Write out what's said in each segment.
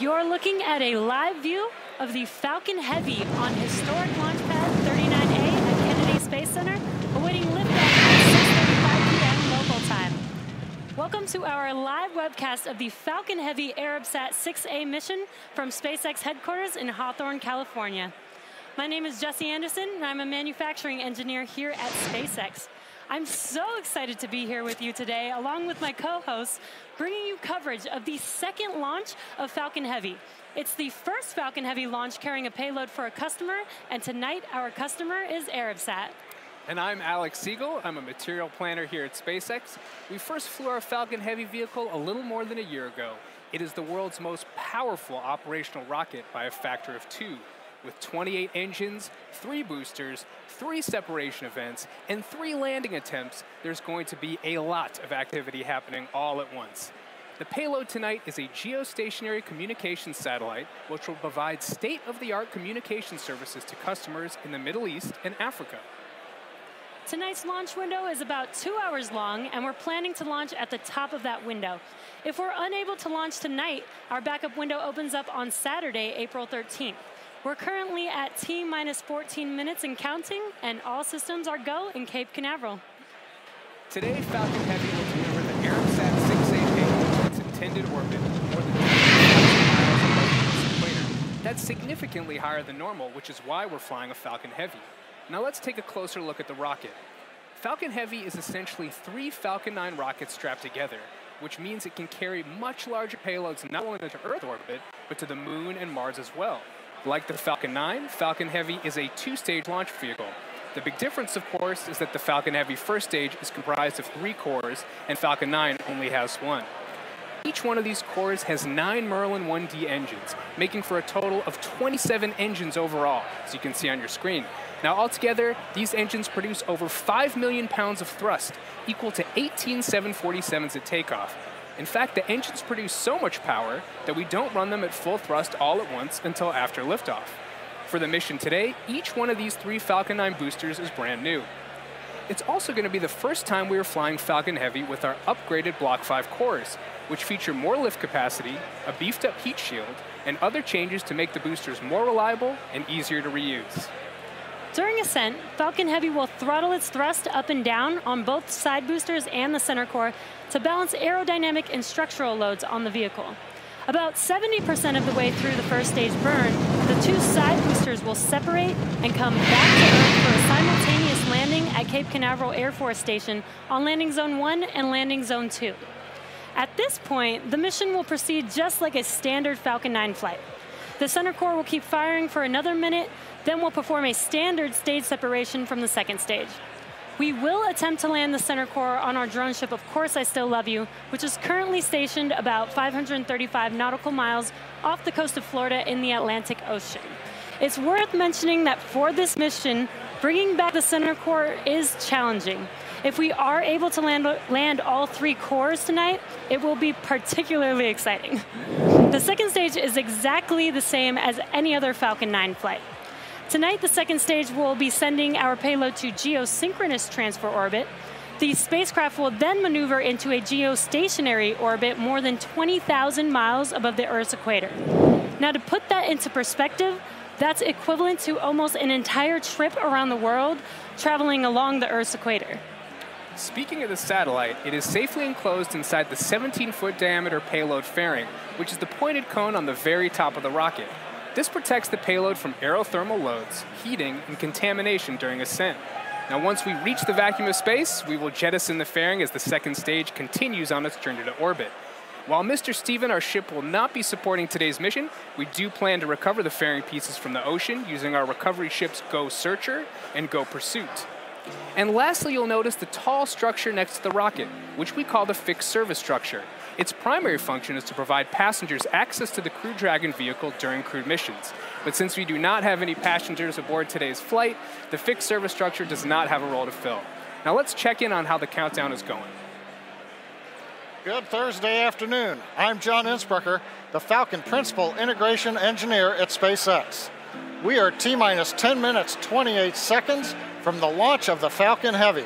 You're looking at a live view of the Falcon Heavy on historic launch pad 39A at Kennedy Space Center, awaiting liftoff at 6:35 p.m. local time. Welcome to our live webcast of the Falcon Heavy Arabsat 6A mission from SpaceX headquarters in Hawthorne, California. My name is Jesse Anderson, and I'm a manufacturing engineer here at SpaceX. I'm so excited to be here with you today, along with my co-hosts, bringing you coverage of the second launch of Falcon Heavy. It's the first Falcon Heavy launch carrying a payload for a customer, and tonight our customer is Arabsat. And I'm Alex Siegel. I'm a material planner here at SpaceX. We first flew our Falcon Heavy vehicle a little more than a year ago. It is the world's most powerful operational rocket by a factor of 2. With 28 engines, 3 boosters, 3 separation events, and 3 landing attempts, there's going to be a lot of activity happening all at once. The payload tonight is a geostationary communications satellite, which will provide state-of-the-art communication services to customers in the Middle East and Africa. Tonight's launch window is about 2 hours long, and we're planning to launch at the top of that window. If we're unable to launch tonight, our backup window opens up on Saturday, April 13th. We're currently at T-minus 14 minutes and counting, and all systems are go in Cape Canaveral. Today, Falcon Heavy will deliver the Arabsat 6A payload to its intended orbit, more than 20,000 miles above the Earth's equator. That's significantly higher than normal, which is why we're flying a Falcon Heavy. Now let's take a closer look at the rocket. Falcon Heavy is essentially 3 Falcon 9 rockets strapped together, which means it can carry much larger payloads not only to Earth orbit, but to the Moon and Mars as well. Like the Falcon 9, Falcon Heavy is a 2-stage launch vehicle. The big difference, of course, is that the Falcon Heavy first stage is comprised of 3 cores, and Falcon 9 only has 1. Each one of these cores has 9 Merlin 1D engines, making for a total of 27 engines overall, as you can see on your screen. Now, altogether, these engines produce over 5 million pounds of thrust, equal to 18 747s at takeoff. In fact, the engines produce so much power that we don't run them at full thrust all at once until after liftoff. For the mission today, each one of these 3 Falcon 9 boosters is brand new. It's also going to be the first time we are flying Falcon Heavy with our upgraded Block 5 cores, which feature more lift capacity, a beefed-up heat shield, and other changes to make the boosters more reliable and easier to reuse. During ascent, Falcon Heavy will throttle its thrust up and down on both side boosters and the center core to balance aerodynamic and structural loads on the vehicle. About 70% of the way through the first stage burn, the 2 side boosters will separate and come back to Earth for a simultaneous landing at Cape Canaveral Air Force Station on Landing Zone 1 and Landing Zone 2. At this point, the mission will proceed just like a standard Falcon 9 flight. The center core will keep firing for another minute, then we'll perform a standard stage separation from the second stage. We will attempt to land the center core on our drone ship, Of Course I Still Love You, which is currently stationed about 535 nautical miles off the coast of Florida in the Atlantic Ocean. It's worth mentioning that for this mission, bringing back the center core is challenging. If we are able to land all 3 cores tonight, it will be particularly exciting. The second stage is exactly the same as any other Falcon 9 flight. Tonight, the second stage will be sending our payload to geosynchronous transfer orbit. The spacecraft will then maneuver into a geostationary orbit more than 20,000 miles above the Earth's equator. Now, to put that into perspective, that's equivalent to almost an entire trip around the world, traveling along the Earth's equator. Speaking of the satellite, it is safely enclosed inside the 17-foot diameter payload fairing, which is the pointed cone on the very top of the rocket. This protects the payload from aerothermal loads, heating, and contamination during ascent. Now, once we reach the vacuum of space, we will jettison the fairing as the second stage continues on its journey to orbit. While Mr. Steven, our ship, will not be supporting today's mission, we do plan to recover the fairing pieces from the ocean using our recovery ships Go Searcher and Go Pursuit. And lastly, you'll notice the tall structure next to the rocket, which we call the fixed service structure. Its primary function is to provide passengers access to the Crew Dragon vehicle during crewed missions. But since we do not have any passengers aboard today's flight, the fixed service structure does not have a role to fill. Now let's check in on how the countdown is going. Good Thursday afternoon. I'm John Innsbrucker, the Falcon Principal Integration Engineer at SpaceX. We are T-minus 10 minutes, 28 seconds from the launch of the Falcon Heavy.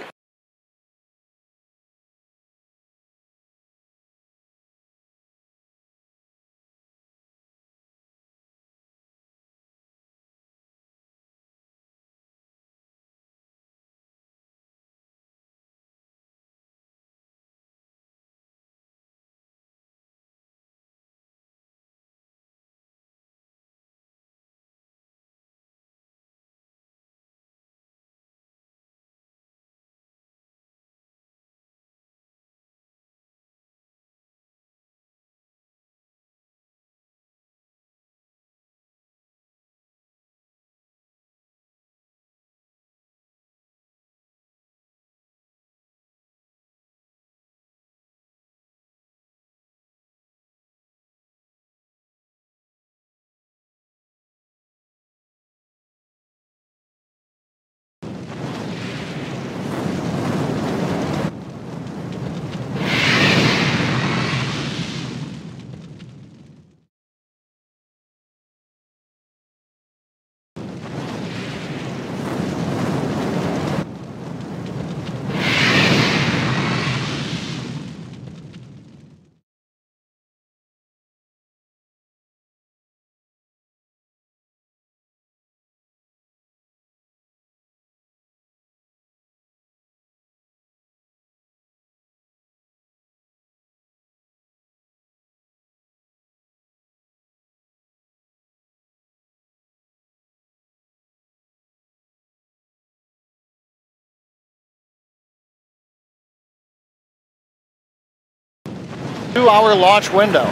2-hour launch window.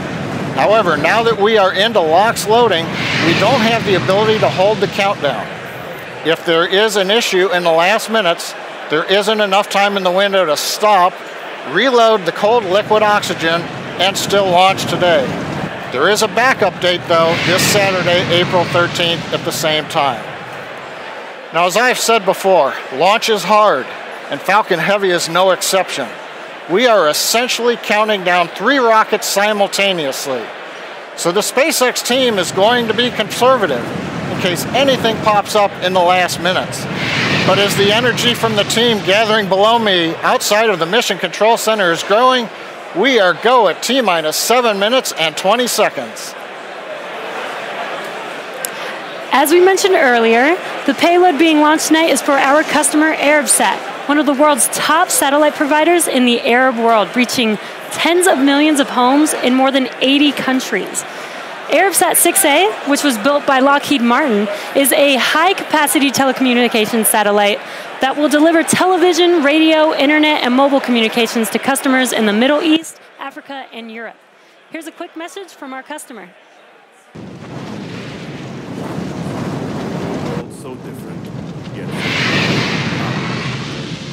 However, now that we are into LOX loading, we don't have the ability to hold the countdown. If there is an issue in the last minutes, there isn't enough time in the window to stop, reload the cold liquid oxygen, and still launch today. There is a backup date though, this Saturday, April 13th at the same time. Now, as I've said before, launch is hard, and Falcon Heavy is no exception. We are essentially counting down 3 rockets simultaneously. So the SpaceX team is going to be conservative in case anything pops up in the last minutes. But as the energy from the team gathering below me outside of the Mission Control Center is growing, we are go at T-minus 7 minutes and 20 seconds. As we mentioned earlier, the payload being launched tonight is for our customer Arabsat, one of the world's top satellite providers in the Arab world, reaching tens of millions of homes in more than 80 countries. Arabsat 6A, which was built by Lockheed Martin, is a high-capacity telecommunications satellite that will deliver television, radio, internet, and mobile communications to customers in the Middle East, Africa, and Europe. Here's a quick message from our customer. So different, yet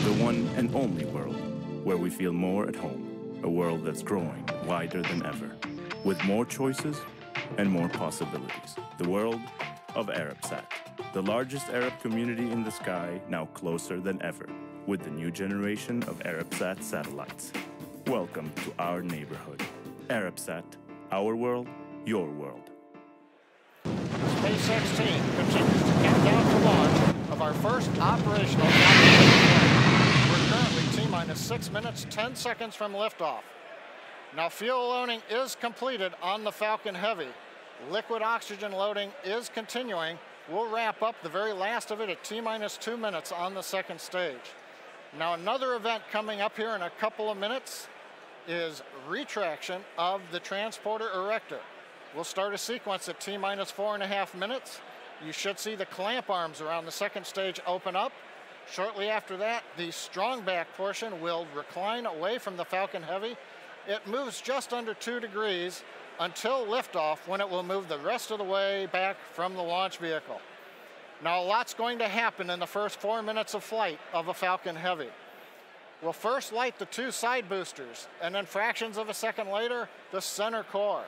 the one and only world where we feel more at home. A world that's growing wider than ever, with more choices and more possibilities. The world of Arabsat, the largest Arab community in the sky, now closer than ever, with the new generation of Arabsat satellites. Welcome to our neighborhood. Arabsat, our world, your world. The SpaceX team continues to count down for launch of our first operational Falcon Heavy flight. We're currently T-minus 6 minutes, 10 seconds from liftoff. Now, fuel loading is completed on the Falcon Heavy. Liquid oxygen loading is continuing. We'll wrap up the very last of it at T-minus 2 minutes on the second stage. Now, another event coming up here in a couple of minutes is retraction of the transporter erector. We'll start a sequence at T-minus 4.5 minutes. You should see the clamp arms around the second stage open up. Shortly after that, the strong back portion will recline away from the Falcon Heavy. It moves just under 2 degrees until liftoff, when it will move the rest of the way back from the launch vehicle. Now, a lot's going to happen in the first 4 minutes of flight of a Falcon Heavy. We'll first light the 2 side boosters, and then fractions of a second later, the center core.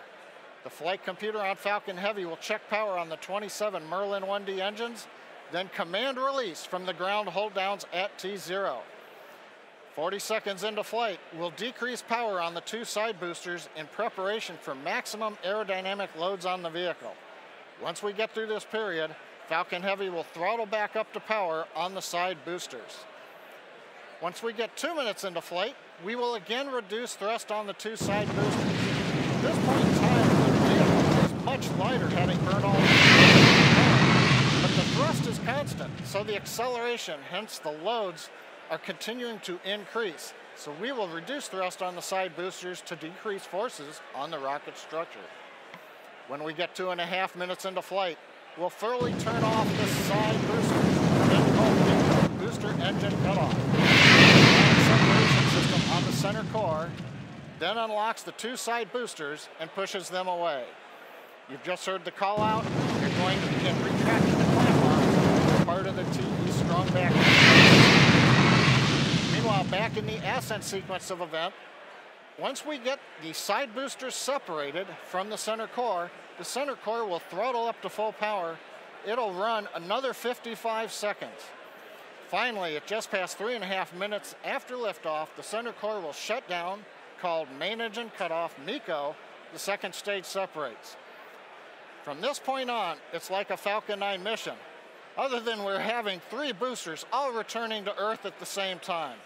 The flight computer on Falcon Heavy will check power on the 27 Merlin 1D engines, then command release from the ground hold downs at T0. 40 seconds into flight, we'll decrease power on the 2 side boosters in preparation for maximum aerodynamic loads on the vehicle. Once we get through this period, Falcon Heavy will throttle back up to power on the side boosters. Once we get 2 minutes into flight, we will again reduce thrust on the 2 side boosters. At this point in time, much lighter, having burned all the power. But the thrust is constant, so the acceleration, hence the loads, are continuing to increase. So we will reduce thrust on the side boosters to decrease forces on the rocket structure. When we get 2.5 minutes into flight, we'll fully turn off the side boosters, then called the booster engine cutoff. The separation system on the center core then unlocks the 2 side boosters and pushes them away. You've just heard the call out. You're going to begin retracting the clamp arms as part of the TE strong back. Meanwhile, back in the ascent sequence of event, once we get the side boosters separated from the center core will throttle up to full power. It'll run another 55 seconds. Finally, at just past 3.5 minutes after liftoff, the center core will shut down, called main engine cutoff, MECO. The second stage separates. From this point on, it's like a Falcon 9 mission, other than we're having 3 boosters all returning to Earth at the same time.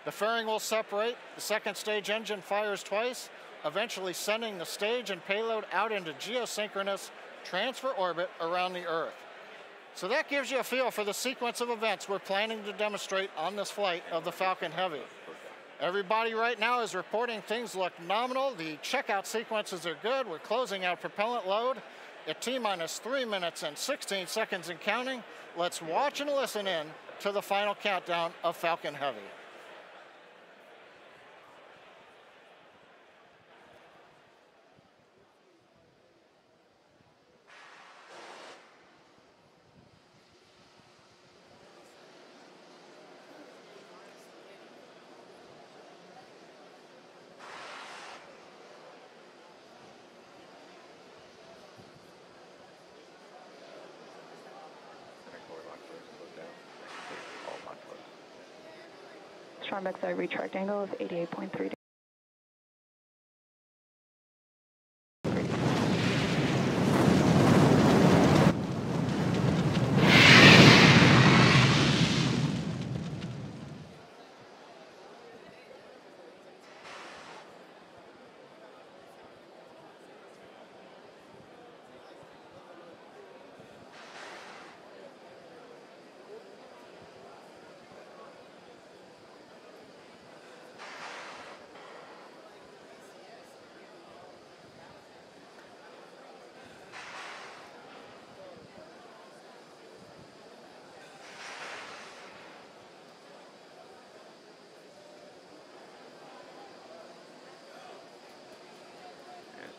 The fairing will separate, the second stage engine fires twice, eventually sending the stage and payload out into geosynchronous transfer orbit around the Earth. So that gives you a feel for the sequence of events we're planning to demonstrate on this flight of the Falcon Heavy. Everybody right now is reporting things look nominal. The checkout sequences are good. We're closing out propellant load at T-minus 3 minutes and 16 seconds and counting. Let's watch and listen in to the final countdown of Falcon Heavy. Sharp XI retract angle of 88.3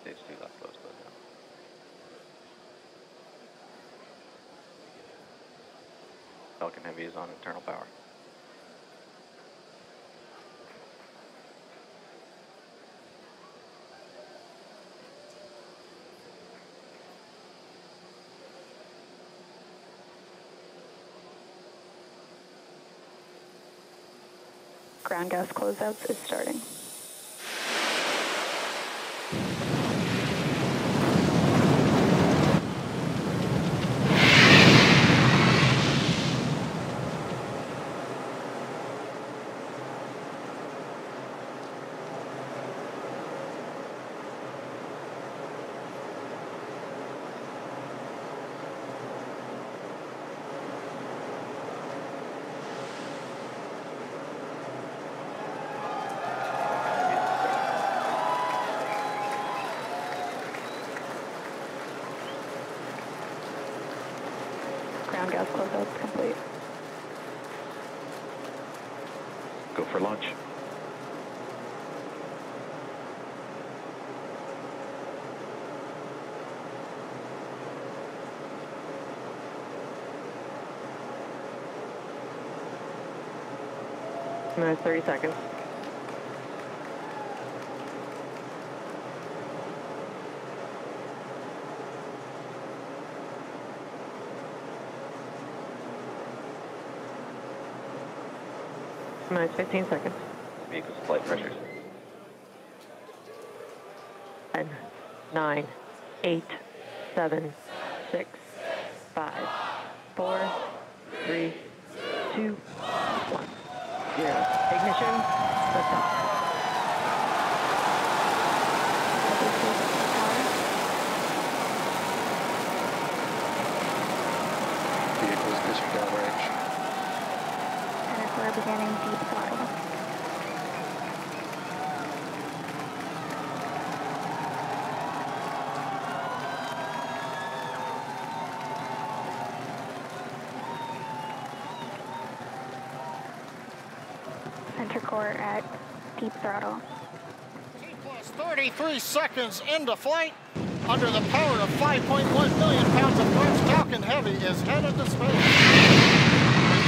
Stage 2 left, slow down. Falcon Heavy is on internal power. Ground gas closeouts is starting. Ground gas closeouts complete. Go for launch. Minutes 30 seconds. Minutes 15 seconds. Vehicle's flight pressures. 10, 9, 8, 7, 6, 5, 4, 3, 2, 1. 0. Ignition. Liftoff. Vehicle's pitching downrange. And we're beginning deep throttle. Center core at deep throttle. Plus 33 seconds into flight. Under the power of 5.1 million pounds of thrust, Falcon Heavy is headed to space.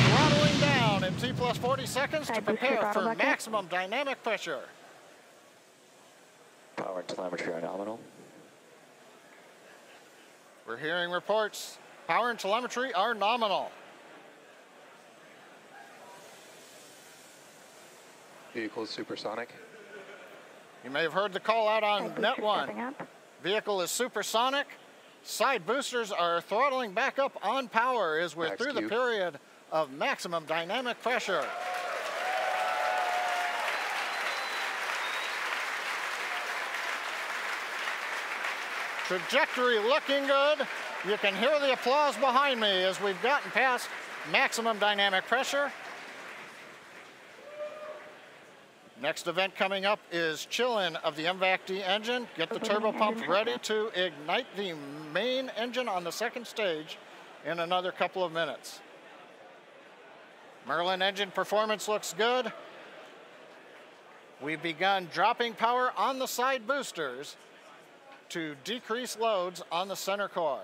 Throttling down in T plus 40 seconds to prepare for maximum dynamic pressure. Power and telemetry are nominal. We're hearing reports. Power and telemetry are nominal. Vehicle is supersonic. You may have heard the call out on net one. Vehicle is supersonic. Side boosters are throttling back up on power as we're through the period of maximum dynamic pressure. Trajectory looking good. You can hear the applause behind me as we've gotten past maximum dynamic pressure. Next event coming up is chill-in of the MVAC-D engine. Get the turbo pump ready to ignite the main engine on the second stage in another couple of minutes. Merlin engine performance looks good. We've begun dropping power on the side boosters to decrease loads on the center core.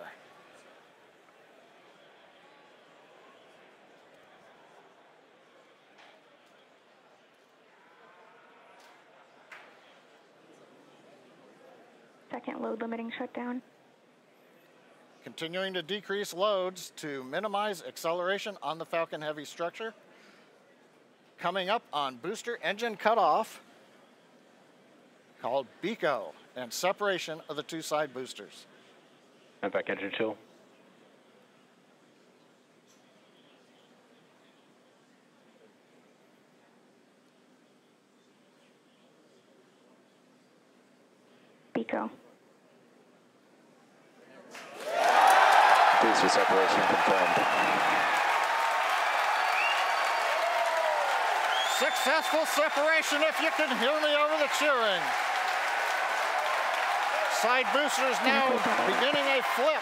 Second load limiting shutdown. Continuing to decrease loads to minimize acceleration on the Falcon Heavy structure. coming up on booster engine cutoff called BECO and separation of the two side boosters. And back engine chill. BECO. Booster separation confirmed. Successful separation, if you can hear me over the cheering. Side boosters now beginning a flip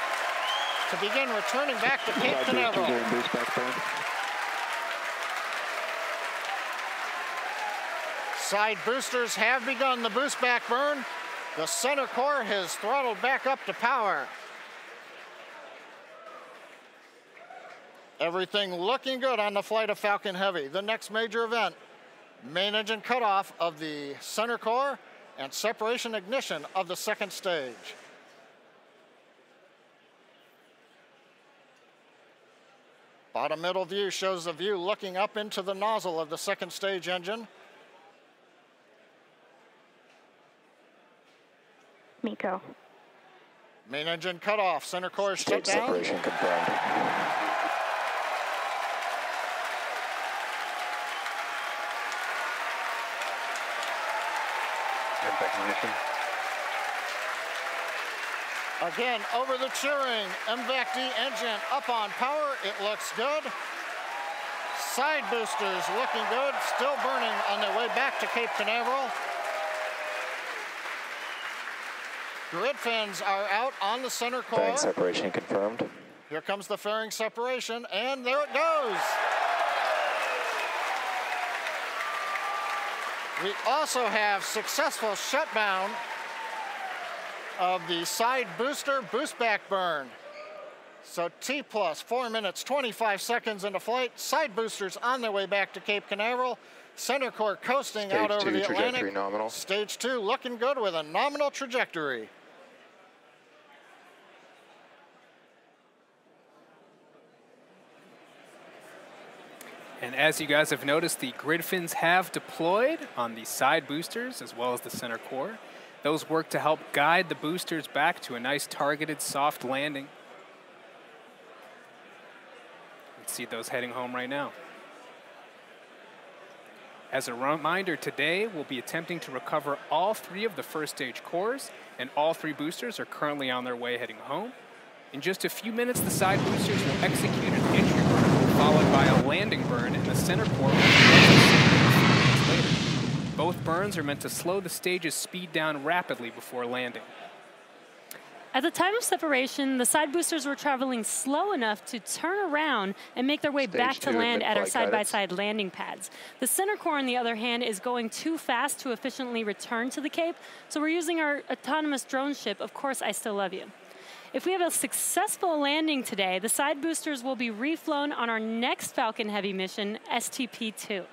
to begin returning back to Cape Canaveral. Side boosters have begun the boost back burn. The center core has throttled back up to power. Everything looking good on the flight of Falcon Heavy. The next major event, main engine cutoff of the center core and separation ignition of the second stage. Bottom middle view shows the view looking up into the nozzle of the second stage engine. MECO. Main engine cutoff, center core is shut Stage down. separation confirmed. And back ignition. Again, over the cheering, MVAC-D engine up on power, it looks good. Side boosters looking good, still burning on their way back to Cape Canaveral. Grid fins are out on the center core. Fairing separation confirmed. Here comes the fairing separation, and there it goes. We also have successful shutdown of the side booster boost back burn. So T plus 4 minutes, 25 seconds into flight. Side boosters on their way back to Cape Canaveral. Center core coasting out over the Atlantic. Trajectory nominal. Stage 2 looking good with a nominal trajectory. And as you guys have noticed, the grid fins have deployed on the side boosters as well as the center core. Those work to help guide the boosters back to a nice targeted soft landing. Let's see those heading home right now. As a reminder, today we'll be attempting to recover all 3 of the first stage cores, and all 3 boosters are currently on their way heading home. In just a few minutes, the side boosters will execute an entry burn, followed by a landing burn in the center core later. Both burns are meant to slow the stage's speed down rapidly before landing. At the time of separation, the side boosters were traveling slow enough to turn around and make their way back to land at our side-by-side landing pads. The center core, on the other hand, is going too fast to efficiently return to the Cape, so we're using our autonomous drone ship, Of Course I Still Love You. If we have a successful landing today, the side boosters will be reflown on our next Falcon Heavy mission, STP-2.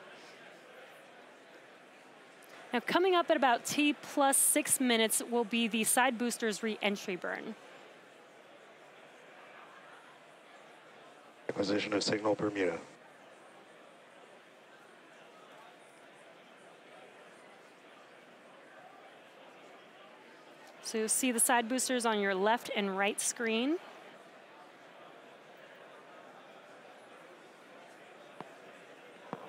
Now, coming up at about T plus 6 minutes will be the side boosters re-entry burn. Acquisition of signal Bermuda. So you'll see the side boosters on your left and right screen.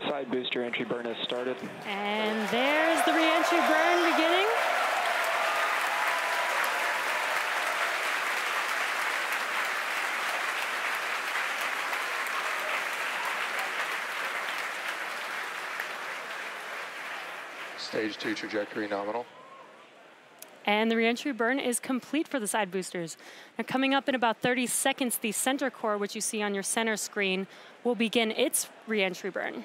Side booster entry burn has started. And there's the re-entry burn beginning. Stage 2 trajectory nominal. And the re-entry burn is complete for the side boosters. Now, coming up in about 30 seconds, the center core, which you see on your center screen, will begin its re-entry burn.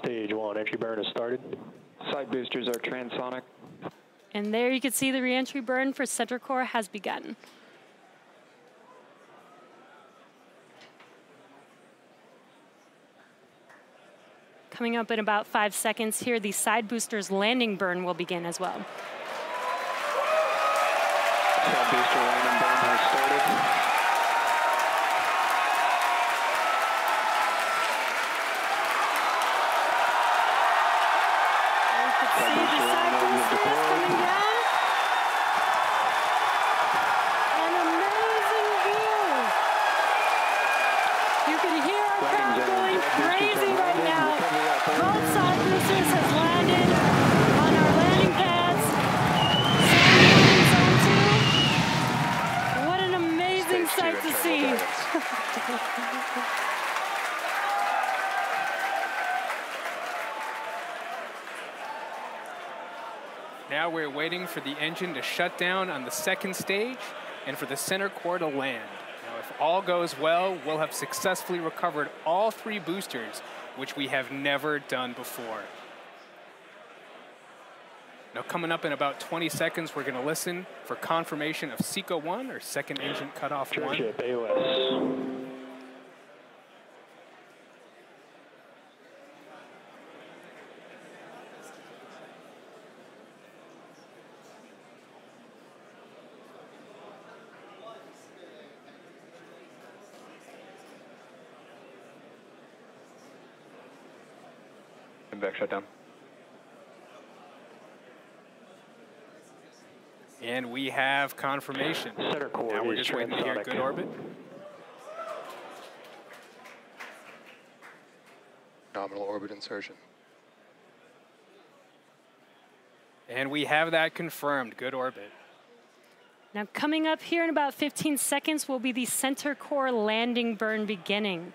Stage 1 entry burn has started. Side boosters are transonic. And there you can see the reentry burn for center core has begun. Coming up in about 5 seconds here, the side boosters landing burn will begin as well. Side booster landing burn has started. Now we're waiting for the engine to shut down on the second stage and for the center core to land. Now, if all goes well, we'll have successfully recovered all 3 boosters, which we have never done before. Now, coming up in about 20 seconds, we're going to listen for confirmation of SECO 1, or second engine cutoff 1. Church AOS. Back shutdown. And we have confirmation. Center core now we're just waiting to hear good orbit. Nominal orbit insertion. And we have that confirmed, good orbit. Now coming up here in about 15 seconds will be the center core landing burn beginning.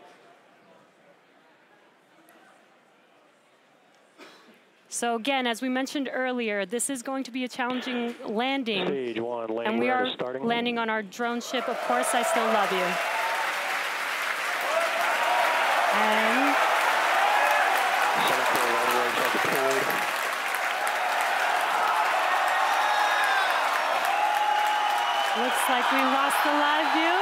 So again, as we mentioned earlier, this is going to be a challenging landing. Stage 1, landing and we are starting. landing on our drone ship, Of Course I Still Love You. And Center core landing legs are deployed. Looks like we lost the live view.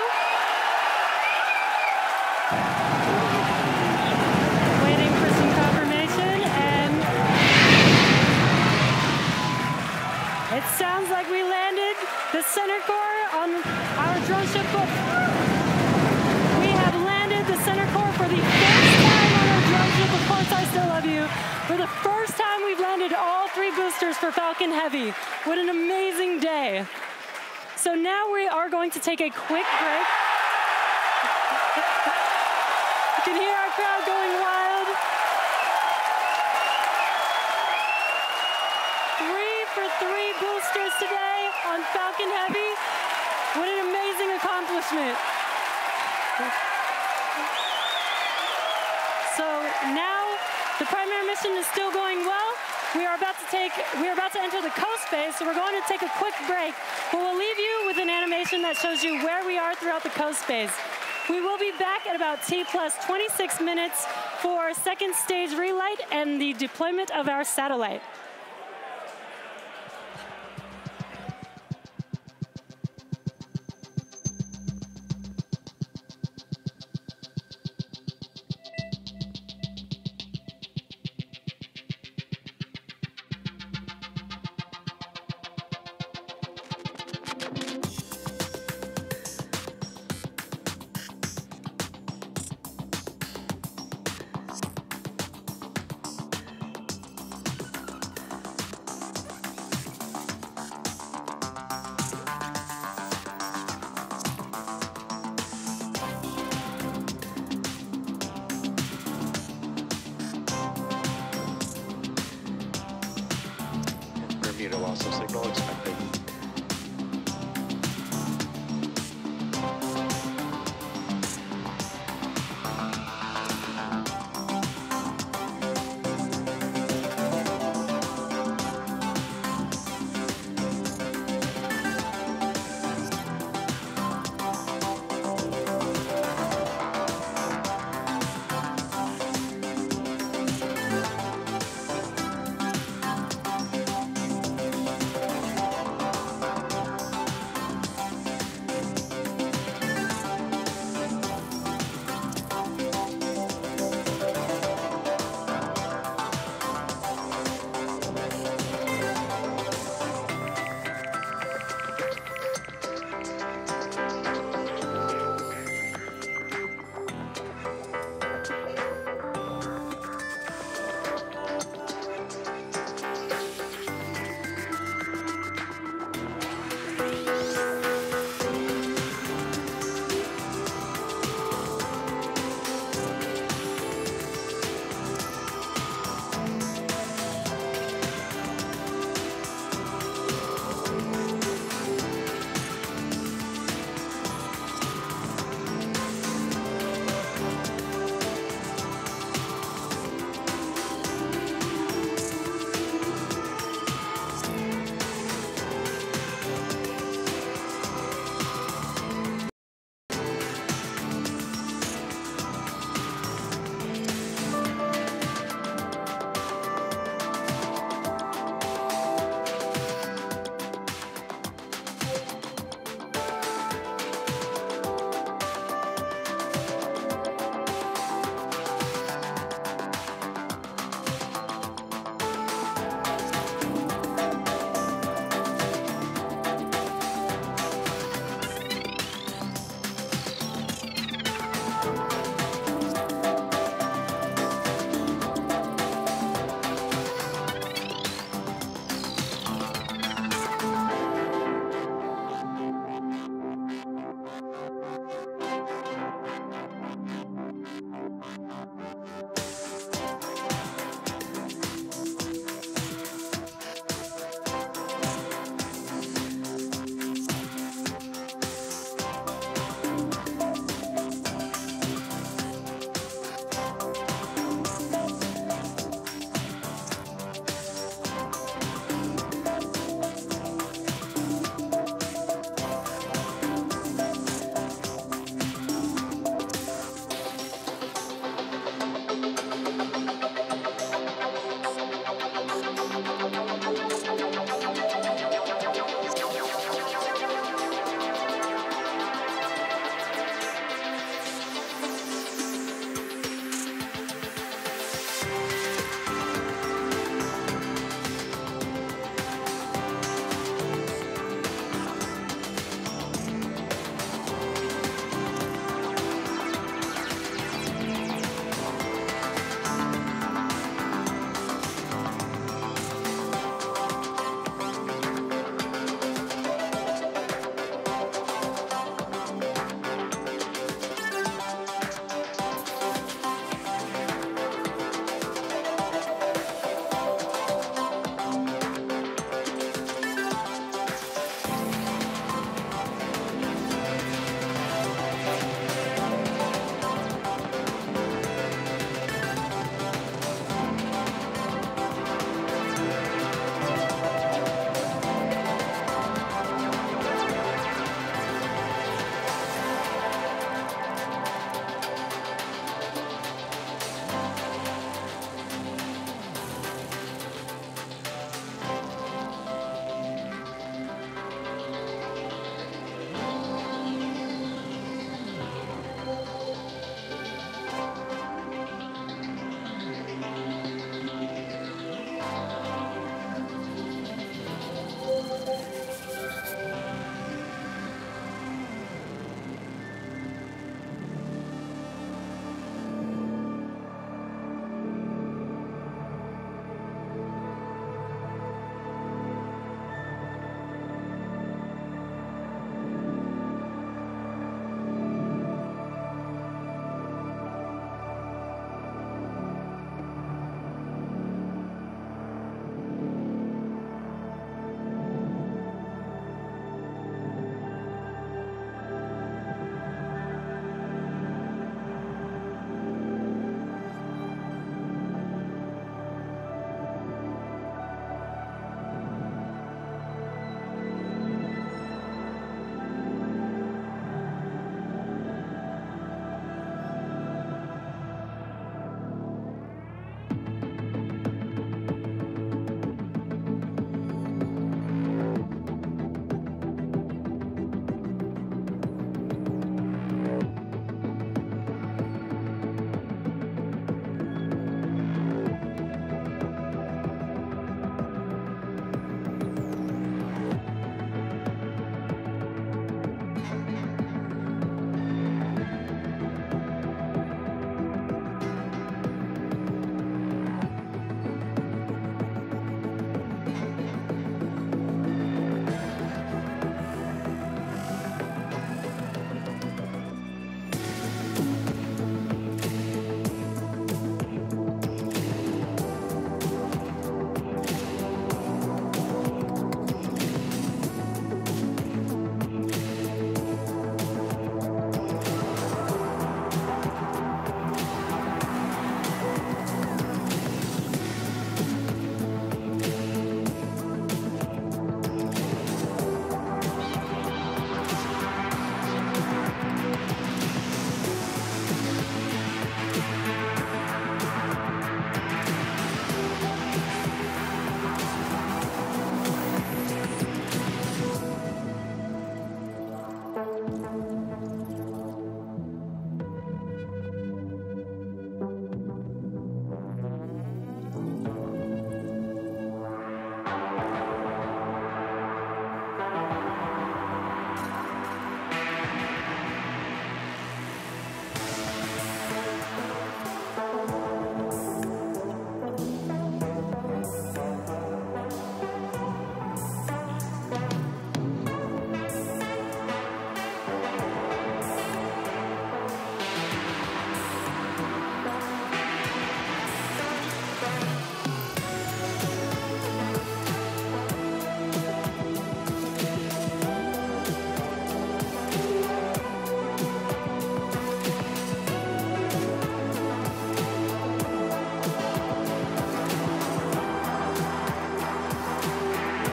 Waiting for some confirmation, and it sounds like we landed the center core on our drone ship. We have landed the center core for the first time on our drone ship, Of Course I Still Love You. For the first time, we've landed all 3 boosters for Falcon Heavy. What an amazing day. So now we are going to take a quick break. You can hear our crowd going wild. 3 for 3 boosters today on Falcon Heavy. What an amazing accomplishment. So now the primary mission is still going well. We are about to enter the coast phase, so we're going to take a quick break. But we'll leave you with an animation that shows you where we are throughout the coast phase. We will be back at about T plus 26 minutes for second stage relight and the deployment of our satellite. Loss of signal expected.